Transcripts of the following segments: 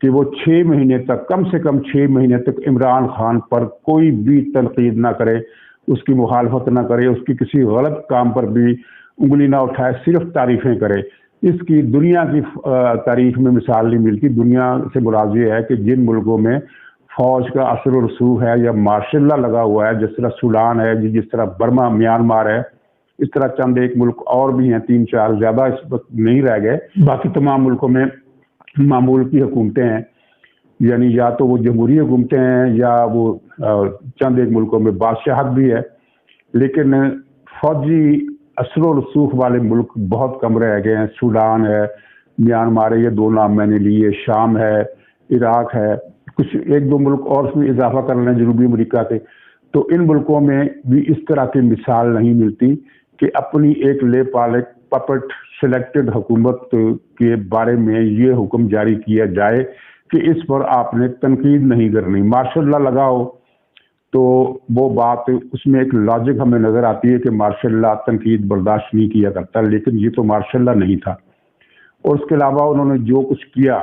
کہ وہ 6 مہینے تک، کم سے کم 6 مہینے تک عمران خان پر کوئی بھی تنقید نہ کرے، اس کی مخالفت نہ کرے، اس کی کسی غلط کام پر بھی انگلی نہ اٹھائے، صرف تعریفیں کرے۔ اس کی دنیا کی تاریخ میں مثال نہیں ملتی۔ دنیا سے مراد یہ ہے کہ جن ملکوں میں فوج کا اثر و رسوخ ہے یا مارشل لا لگا ہوا ہے، جس طرح سوڈان ہے، جس طرح برما میانمار ہے، اس طرح چند ایک ملک اور بھی ہیں، 3-4 زیادہ اس وقت نہیں رہ گئے، باقی تمام ملکوں میں معمول کی حکومتیں ہیں، یعنی یا تو وہ جمہوری حکومتیں ہیں یا وہ چند ایک ملکوں میں بادشاہت بھی ہے، لیکن فوجی اثر و رسوخ والے ملک بہت کم رہ گئے ہیں۔ سوڈان ہے، میانمار ہے، یہ 2 نام میں نے لیے، شام ہے، عراق ہے، کچھ 1-2 ملک اور اس میں اضافہ کر لیں جنوبی امریکہ کے۔ تو ان ملکوں میں بھی اس طرح کی مثال نہیں ملتی کہ اپنی ایک لے پالک پپٹ سلیکٹڈ حکومت کے بارے میں یہ حکم جاری کیا جائے کہ اس پر آپ نے تنقید نہیں کرنی۔ مارشل لا لگاؤ تو وہ بات، اس میں ایک لاجک ہمیں نظر آتی ہے کہ مارشل لا تنقید برداشت نہیں کیا کرتا، لیکن یہ تو مارشل لا نہیں تھا۔ اور اس کے علاوہ انہوں نے جو کچھ کیا،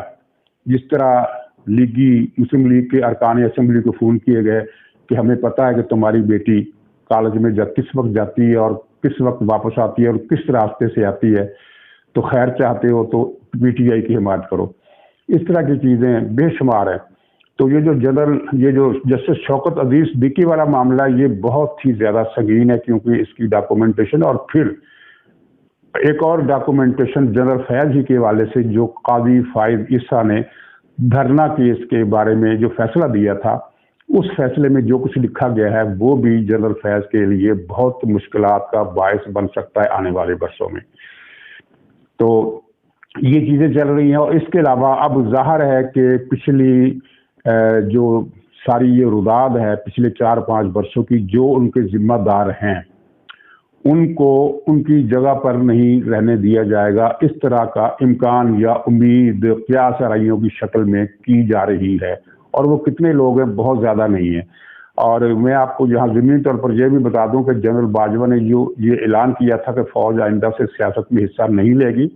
جس طرح مسلم لیگ کے ارکان اسمبلی کو فون کیے گئے کہ ہمیں پتہ ہے کہ تمہاری بیٹی کالج میں کس وقت جاتی ہے اور کس وقت واپس آتی ہے اور کس راستے سے آتی ہے، تو خیر چاہتے ہو تو پی ٹی آئی کی حمایت کرو۔ اس طرح کی چیزیں بے شمار ہیں۔ تو یہ جو جسٹس شوکت عزیز صدیقی والا معاملہ، یہ بہت ہی زیادہ سنگین ہے، کیونکہ اس کی ڈاکومنٹیشن، اور پھر ایک اور ڈاکومنٹیشن جنرل فیض ہی کے حوالے سے، جو قاضی فائز عیسیٰ نے دھرنا کیس کے بارے میں جو فیصلہ دیا تھا، اس فیصلے میں جو کچھ لکھا گیا ہے وہ بھی جنرل فیض کے لیے بہت مشکلات کا باعث بن سکتا ہے آنے والے برسوں میں۔ تو یہ چیزیں چل رہی ہیں، اور اس کے علاوہ اب ظاہر ہے کہ پچھلی جو ساری یہ روداد ہے پچھلے 4-5 برسوں کی، جو ان کے ذمہ دار ہیں ان کو ان کی جگہ پر نہیں رہنے دیا جائے گا، اس طرح کا امکان یا امید قیاس آرائیوں کی شکل میں کی جا رہی ہے۔ اور وہ کتنے لوگ ہیں، بہت زیادہ نہیں ہیں۔ اور میں آپ کو یہاں ضمنی طور پر یہ بھی بتا دوں کہ جنرل باجوہ نے یہ اعلان کیا تھا کہ فوج آئندہ سے سیاست میں حصہ نہیں لے گی،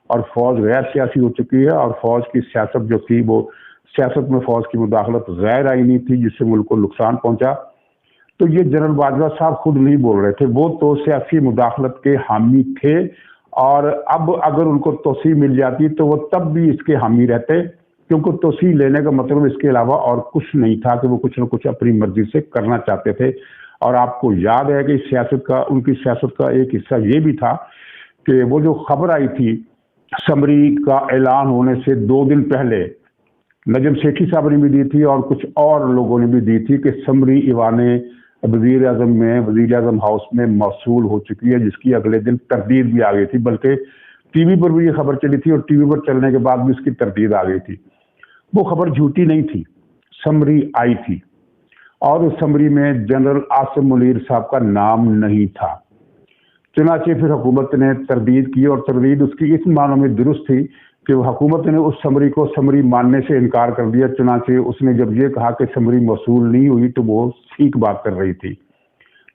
اور فوج غیر سیاسی ہو چکی ہے، اور فوج کی سیاست جو تھی، وہ سیاست میں فوج کی مداخلت غیر آئینی تھی، جس سے ملک کو نقصان پہنچا۔ تو یہ جنرل باجوہ صاحب خود نہیں بول رہے تھے، وہ تو سیاسی مداخلت کے حامی تھے، اور اب اگر ان کو توسیع مل جاتی تو وہ تب بھی اس کے حامی رہتے، کیونکہ توسیع لینے کا مطلب اس کے علاوہ اور کچھ نہیں تھا کہ وہ کچھ نہ کچھ اپنی مرضی سے کرنا چاہتے تھے۔ اور آپ کو یاد ہے کہ ان کی سیاست کا ایک حصہ یہ بھی تھا کہ وہ جو خبر آئی تھی سمری کا اعلان ہونے سے 2 دن پہلے، نجم سیٹھی صاحب نے بھی دی تھی اور کچھ اور لوگوں نے بھی دی تھی، کہ سمری ایوان وزیر اعظم ہاؤس میں موصول ہو چکی ہے، جس کی اگلے دن تردید بھی آ گئی تھی، بلکہ ٹی وی پر بھی یہ خبر چلی تھی، اور ٹی وی پر چلنے کے بعد بھی اس کی تردید آ گئی تھی۔ وہ خبر جھوٹی نہیں تھی، سمری آئی تھی، اور اس سمری میں جنرل عاصم منیر صاحب کا نام نہیں تھا۔ چنانچہ پھر حکومت نے تردید کی، اور تردید اس کی اس معنی میں درست تھی کہ حکومت نے اس سمری کو سمری ماننے سے انکار کر دیا۔ چنانچہ اس نے جب یہ کہا کہ سمری موصول نہیں ہوئی تو وہ ٹھیک بات کر رہی تھی۔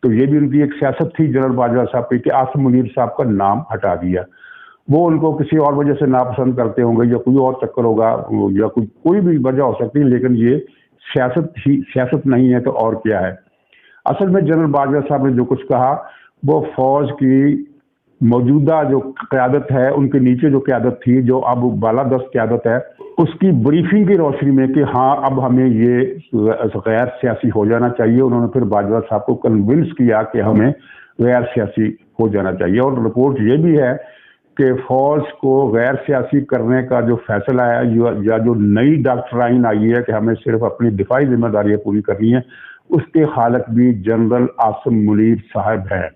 تو یہ بھی ان کی ایک سیاست تھی جنرل باجوہ صاحب کی، کہ عاصم منیر صاحب کا نام ہٹا دیا۔ وہ ان کو کسی اور وجہ سے ناپسند کرتے ہوں گے، یا کوئی اور چکر ہوگا، یا کوئی بھی وجہ ہو سکتی ہے، لیکن یہ سیاست نہیں ہے تو اور کیا ہے۔ اصل میں جنرل باجوہ صاحب نے جو کچھ کہا، وہ فوج کی موجودہ جو قیادت ہے، ان کے نیچے جو قیادت تھی، جو اب بالادست قیادت ہے، اس کی بریفنگ کی روشنی میں کہ ہاں اب ہمیں یہ غیر سیاسی ہو جانا چاہیے، انہوں نے پھر باجوہ صاحب کو کنونس کیا کہ ہمیں غیر سیاسی ہو جانا چاہیے۔ اور رپورٹ یہ بھی ہے کہ فوج کو غیر سیاسی کرنے کا جو فیصلہ ہے، یا جو نئی ڈاکٹرائن آئی ہے کہ ہمیں صرف اپنی دفاعی ذمہ داریاں پوری کرنی ہیں، اس کے خالق بھی جنرل عاصم منیر صاحب ہے،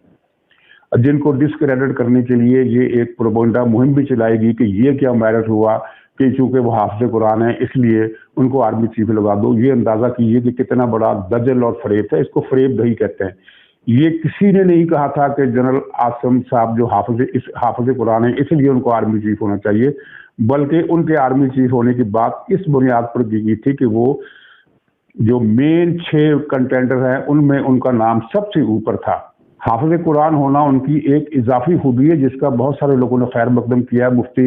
جن کو ڈسکریڈٹ کرنے کے لیے یہ ایک پروپیگنڈا مہم بھی چلائے گی کہ یہ کیا میرٹ ہوا کہ چونکہ وہ حافظ قرآن ہے اس لیے ان کو آرمی چیف لگا دو۔ یہ اندازہ کیجیے کہ کتنا بڑا دجل اور فریب ہے، اس کو فریب دہی کہتے ہیں۔ یہ کسی نے نہیں کہا تھا کہ جنرل عاصم صاحب جو حافظ قرآن ہیں اس لیے ان کو آرمی چیف ہونا چاہیے، بلکہ ان کے آرمی چیف ہونے کی بات اس بنیاد پر کی گئی تھی کہ وہ جو مین 6 کنٹینڈر ہیں ان میں ان کا نام سب سے اوپر تھا۔ حافظ قرآن ہونا ان کی ایک اضافی خوبی ہے، جس کا بہت سارے لوگوں نے خیر مقدم کیا ہے۔ مفتی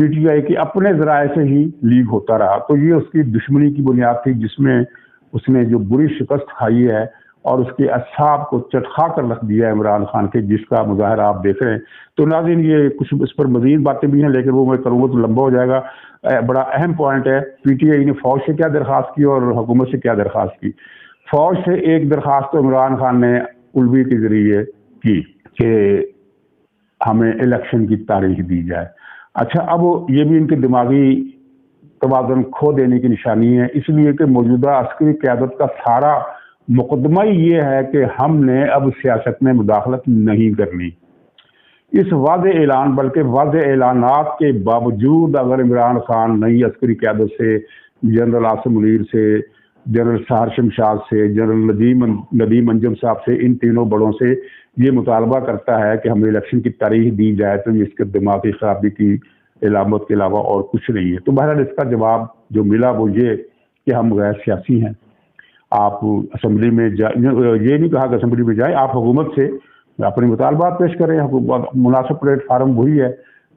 پی ٹی آئی کی اپنے ذرائع سے ہی لیک ہوتا رہا. تو یہ اس کی دشمنی کی بنیاد تھی جس میں اس نے جو بری شکست کھائی ہے اور اس کے اصحاب کو چٹخا کر رکھ دیا ہے عمران خان کے، جس کا مظاہرہ آپ دیکھ رہے ہیں. تو ناظرین یہ کچھ اس پر مزید باتیں بھی ہیں لیکن وہ میں کروں گا تو لمبا ہو جائے گا. بڑا اہم پوائنٹ ہے، پی ٹی آئی نے فوج سے کیا درخواست کی اور حکومت سے کیا درخواست کی. فوج سے ایک درخواست تو عمران خان نے الوی کے ذریعے کی کہ ہمیں الیکشن کی تاریخ دی جائے. اچھا، اب یہ بھی ان کے دماغی توازن کھو دینے کی نشانی ہے، اس لیے کہ موجودہ عسکری قیادت کا سارا مقدمہ ہی یہ ہے کہ ہم نے اب سیاست میں مداخلت نہیں کرنی. اس واضح اعلان بلکہ واضح اعلانات کے باوجود اگر عمران خان نئی عسکری قیادت سے، جنرل عاصم منیر سے، جنرل سہر شمشاد سے، جنرل ندیم انجم صاحب سے، ان تینوں بڑوں سے یہ مطالبہ کرتا ہے کہ ہمیں الیکشن کی تاریخ دی جائے تو یہ اس کے دماغی خرابی کی علامت کے علاوہ اور کچھ نہیں ہے. تو بہرحال اس کا جواب جو ملا وہ یہ کہ ہم غیر سیاسی ہیں. آپ اسمبلی میں یہ نہیں کہا کہ اسمبلی میں جائیں، آپ حکومت سے اپنے مطالبات پیش کریں، مناسب پلیٹ فارم وہی ہے.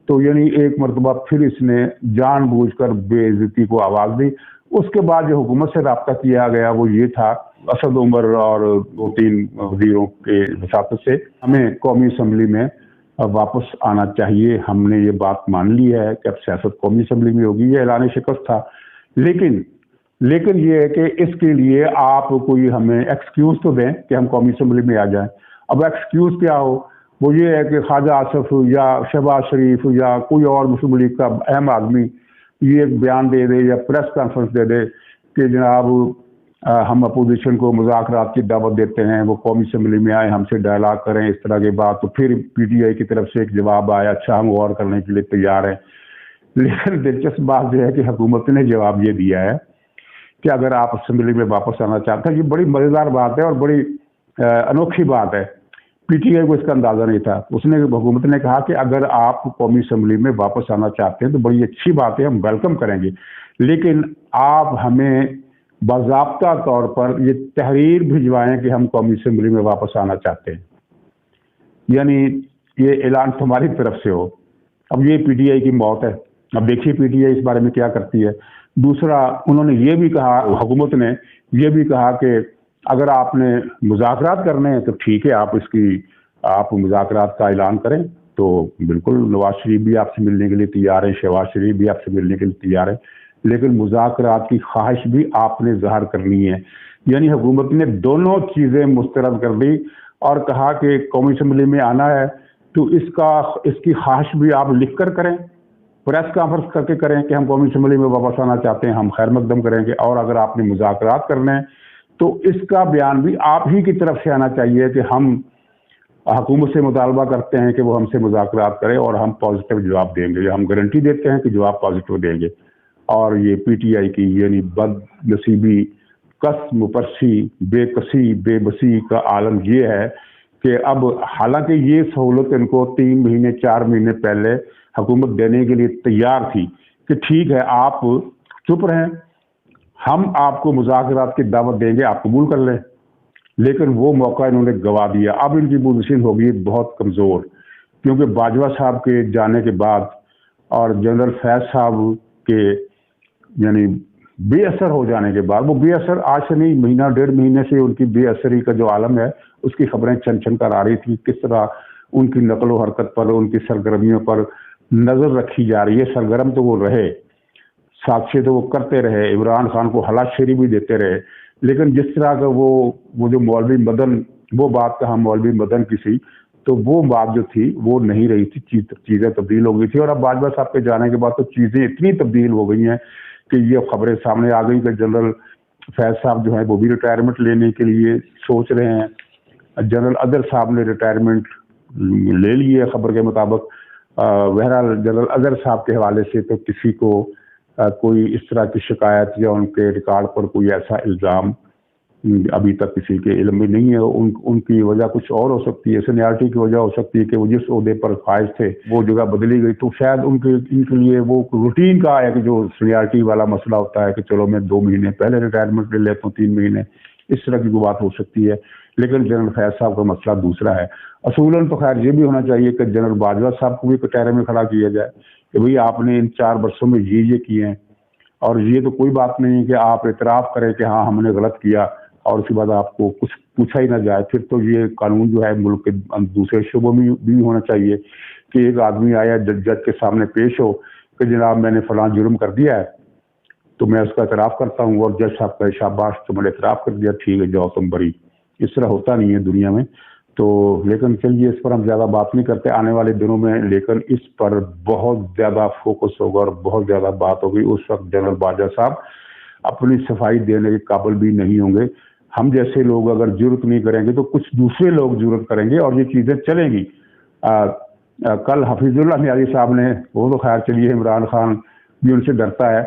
تو یعنی ایک مرتبہ پھر اس نے جان بوجھ کر بے عزتی کو آواز دی. اس کے بعد جو حکومت سے رابطہ کیا گیا وہ یہ تھا، اسد عمر اور 2-3 وزیروں کے وساطت سے ہمیں قومی اسمبلی میں واپس آنا چاہیے. ہم نے یہ بات مان لی ہے کہ اب سیاست قومی اسمبلی میں ہوگی. یہ اعلان شکست تھا، لیکن یہ ہے کہ اس کے لیے آپ کوئی ہمیں ایکسکیوز تو دیں کہ ہم قومی اسمبلی میں آ جائیں. اب ایکسکیوز کیا ہو؟ وہ یہ ہے کہ خواجہ آصف یا شہباز شریف یا کوئی اور مسلم لیگ کا اہم آدمی یہ ایک بیان دے دے یا پریس کانفرنس دے دے کہ جناب ہم اپوزیشن کو مذاکرات کی دعوت دیتے ہیں، وہ قومی اسمبلی میں آئے، ہم سے ڈائلاگ کریں، اس طرح کی بات. تو پھر پی ٹی آئی کی طرف سے ایک جواب آیا، اچھا ہم غور کرنے کے لیے تیار ہیں. لیکن دلچسپ بات یہ ہے کہ حکومت نے جواب یہ دیا ہے کہ اگر آپ اسمبلی میں واپس آنا چاہتے ہیں. یہ بڑی مزیدار بات ہے اور بڑی انوکھی بات ہے. پی ٹی آئی کو اس کا اندازہ نہیں تھا. حکومت نے کہا کہ اگر آپ قومی اسمبلی میں واپس آنا چاہتے ہیں تو بڑی اچھی بات ہے، ہم ویلکم کریں گے، لیکن آپ ہمیں باضابطہ طور پر یہ تحریر بھجوائیں کہ ہم قومی اسمبلی میں واپس آنا چاہتے ہیں. یعنی یہ اعلان تمہاری طرف سے ہو. اب یہ پی ٹی آئی کی موت ہے. اب دیکھیے پی ٹی آئی اس بارے میں کیا کرتی ہے. دوسرا، انہوں نے یہ بھی کہا، حکومت نے یہ بھی کہا کہ اگر آپ نے مذاکرات کرنے ہیں تو ٹھیک ہے، آپ مذاکرات کا اعلان کریں. تو بالکل نواز شریف بھی آپ سے ملنے کے لیے تیار ہیں، شہباز شریف بھی آپ سے ملنے کے لیے تیار ہیں، لیکن مذاکرات کی خواہش بھی آپ نے ظاہر کرنی ہے. یعنی حکومت نے دونوں چیزیں مسترد کر دی اور کہا کہ قومی اسمبلی میں آنا ہے تو اس کی خواہش بھی آپ لکھ کر کریں، پریس کانفرنس کر کے کریں کہ ہم قومی اسمبلی میں واپس آنا چاہتے ہیں، ہم خیر مقدم کریں گے. اور اگر آپ نے مذاکرات کرنے ہیں تو اس کا بیان بھی آپ ہی کی طرف سے آنا چاہیے کہ ہم حکومت سے مطالبہ کرتے ہیں کہ وہ ہم سے مذاکرات کرے اور ہم پازیٹیو جواب دیں گے، ہم گارنٹی دیتے ہیں کہ جواب پازیٹیو دیں گے. اور یہ پی ٹی آئی کی یعنی بد نصیبی، کس مپرسی، بے کسی، بے بسی کا عالم یہ ہے کہ اب حالانکہ یہ سہولت ان کو 3 مہینے 4 مہینے پہلے حکومت دینے کے لیے تیار تھی کہ ٹھیک ہے آپ چپ رہیں، ہم آپ کو مذاکرات کی دعوت دیں گے، آپ قبول کر لیں، لیکن وہ موقع انہوں نے گوا دیا. اب ان کی پوزیشن ہوگی بہت کمزور، کیونکہ باجوہ صاحب کے جانے کے بعد اور جنرل فیض صاحب کے یعنی بے اثر ہو جانے کے بعد، وہ بے اثر آج سے نہیں، مہینہ 1.5 مہینے سے ان کی بے اثری کا جو عالم ہے اس کی خبریں چھن کر آ رہی تھی. کس طرح ان کی نقل و حرکت پر، ان کی سرگرمیوں پر نظر رکھی جا رہی ہے. سرگرم تو وہ رہے، ساتھی تو وہ کرتے رہے، عمران خان کو ہلا شیری بھی دیتے رہے، لیکن جس طرح کا وہ جو مولوی مدن، وہ بات کہاں مولوی مدن کی سی، تو وہ بات جو تھی وہ نہیں رہی تھی، چیزیں تبدیل ہو گئی تھی. اور اب باجوہ صاحب کے جانے کے بعد تو چیزیں اتنی تبدیل ہو گئی ہیں کہ یہ خبریں سامنے آ گئی کہ جنرل فیض صاحب جو ہیں وہ بھی ریٹائرمنٹ لینے کے لیے سوچ رہے ہیں. جنرل اظہر صاحب نے ریٹائرمنٹ لے لی ہے خبر کے مطابق. بہرحال جنرل اظہر صاحب کے حوالے سے تو کسی کو کوئی اس طرح کی شکایت یا ان کے ریکارڈ پر کوئی ایسا الزام ابھی تک کسی کے علم میں نہیں ہے. ان کی وجہ کچھ اور ہو سکتی ہے، سینیارٹی کی وجہ ہو سکتی ہے کہ وہ جس عہدے پر فائز تھے وہ جگہ بدلی گئی، تو شاید ان کے لیے وہ روٹین کا ہے کہ جو سینیارٹی والا مسئلہ ہوتا ہے کہ چلو میں 2 مہینے پہلے ریٹائرمنٹ لے لیتا ہوں، 3 مہینے، اس طرح کی کوئی بات ہو سکتی ہے. لیکن جنرل فیض صاحب کا مسئلہ دوسرا ہے۔ اصولاً تو خیر یہ بھی ہونا چاہیے کہ جنرل باجوہ صاحب کو بھی کٹہرے میں کھڑا کیا جائے کہ بھئی آپ نے ان 4 برسوں میں یہ کیے ہیں، اور یہ تو کوئی بات نہیں ہے کہ آپ اعتراف کریں کہ ہاں ہم نے غلط کیا اور اس کے بعد آپ کو کچھ پوچھا ہی نہ جائے۔ پھر تو یہ قانون جو ہے ملک کے دوسرے شعبوں میں بھی ہونا چاہیے کہ ایک آدمی آیا جج کے سامنے پیش ہو کہ جناب میں نے فلاں جرم کر دیا ہے تو میں اس کا اعتراف کرتا ہوں، اور جج صاحب کا شاباش تم نے اعتراف کر دیا، ٹھیک ہے جاؤ تم بری۔ اس طرح ہوتا نہیں ہے دنیا میں تو، لیکن چلیے اس پر ہم زیادہ بات نہیں کرتے آنے والے دنوں میں، لیکن اس پر بہت زیادہ فوکس ہوگا اور بہت زیادہ بات ہوگی۔ اس وقت جنرل باجوہ صاحب اپنی صفائی دینے کے قابل بھی نہیں ہوں گے۔ ہم جیسے لوگ اگر جرت نہیں کریں گے تو کچھ دوسرے لوگ جرت کریں گے اور یہ چیزیں چلیں گی۔ کل حفیظ اللہ نیازی صاحب نے، وہ تو خیر چلیے عمران خان بھی ان سے ڈرتا ہے،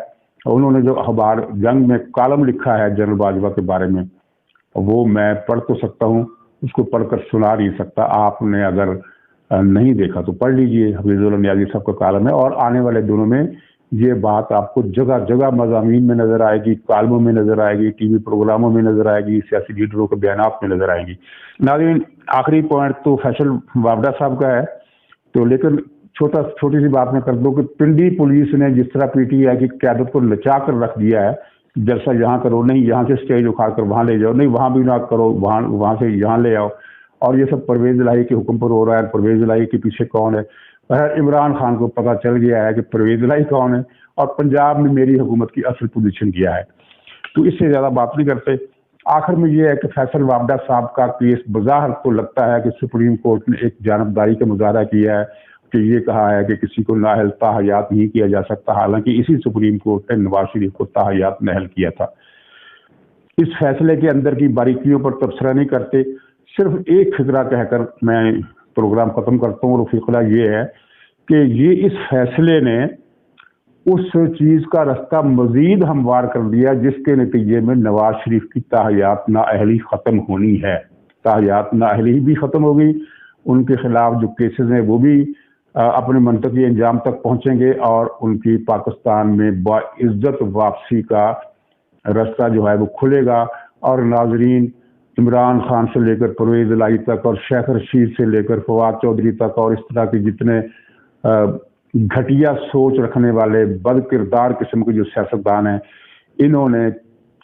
انہوں نے جو اخبار جنگ میں کالم لکھا ہے جنرل باجوہ کے بارے میں، وہ میں پڑھ تو سکتا ہوں، اس کو پڑھ کر سنا نہیں سکتا۔ آپ نے اگر نہیں دیکھا تو پڑھ لیجئے، حفیظ اللہ نیازی صاحب کا کالم ہے، اور آنے والے دنوں میں یہ بات آپ کو جگہ جگہ مضامین میں نظر آئے گی، کالموں میں نظر آئے گی، ٹی وی پروگراموں میں نظر آئے گی، سیاسی لیڈروں کے بیانات میں نظر آئے گی۔ ناظرین، آخری پوائنٹ تو فیصل وابڈہ صاحب کا ہے، تو لیکن چھوٹی سی بات میں کر دوں کہ پنڈی پولیس نے جس طرح پی ٹی آئی کی قیادت کو نچا کر رکھ دیا ہے، جلسہ یہاں کرو نہیں، یہاں سے اسٹیج اکھاڑ کر وہاں لے جاؤ نہیں، وہاں بھی نہ کرو وہاں سے یہاں لے آؤ، اور یہ سب پرویز الہی کے حکم پر ہو رہا ہے۔ پرویز الہی کے پیچھے کون ہے؟ عمران خان کو پتہ چل گیا ہے کہ پرویز الہی کون ہے، اور پنجاب میں میری حکومت کی اصل پوزیشن کیا ہے، تو اس سے زیادہ بات نہیں کرتے۔ آخر میں یہ ہے کہ فیصل وابڈہ صاحب کا کیس بظاہر تو لگتا ہے کہ سپریم کورٹ نے ایک جانبداری کا مظاہرہ کیا ہے کہ یہ کہا ہے کہ کسی کو نااہل تاحیات نہیں کیا جا سکتا، حالانکہ اسی سپریم کورٹ نے نواز شریف کو تاحیات نااہل کیا تھا۔ اس فیصلے کے اندر کی باریکیوں پر تبصرہ نہیں کرتے، صرف ایک فقرہ کہہ کر میں پروگرام ختم کرتا ہوں، اور فقرہ یہ ہے کہ یہ اس فیصلے نے اس چیز کا رستہ مزید ہموار کر دیا جس کے نتیجے میں نواز شریف کی تاحیات نااہلی ختم ہونی ہے۔ تاحیات نااہلی بھی ختم ہوگی، ان کے خلاف جو کیسز ہیں وہ بھی اپنے منطقی انجام تک پہنچیں گے، اور ان کی پاکستان میں باعزت واپسی کا راستہ جو ہے وہ کھلے گا۔ اور ناظرین، عمران خان سے لے کر پرویز الہی تک، اور شیخ رشید سے لے کر فواد چودھری تک، اور اس طرح کے جتنے گھٹیا سوچ رکھنے والے بد کردار قسم کے جو سیاستدان ہیں، انہوں نے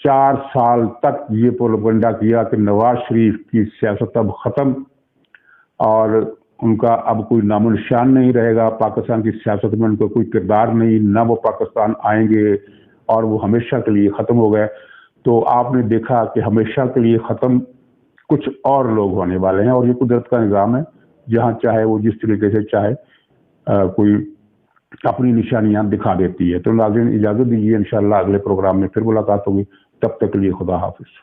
4 سال تک یہ پروپیگنڈا کیا کہ نواز شریف کی سیاست اب ختم، اور ان کا اب کوئی نام و نشان نہیں رہے گا پاکستان کی سیاست میں، ان کا کوئی کردار نہیں، نہ وہ پاکستان آئیں گے، اور وہ ہمیشہ کے لیے ختم ہو گئے۔ تو آپ نے دیکھا کہ ہمیشہ کے لیے ختم کچھ اور لوگ ہونے والے ہیں، اور یہ قدرت کا نظام ہے، جہاں چاہے وہ جس طریقے سے چاہے کوئی اپنی نشانیاں دکھا دیتی ہے۔ تو ناظرین اجازت دیجیے، انشاءاللہ اگلے پروگرام میں پھر ملاقات ہوگی، تب تک کے لیے خدا حافظ۔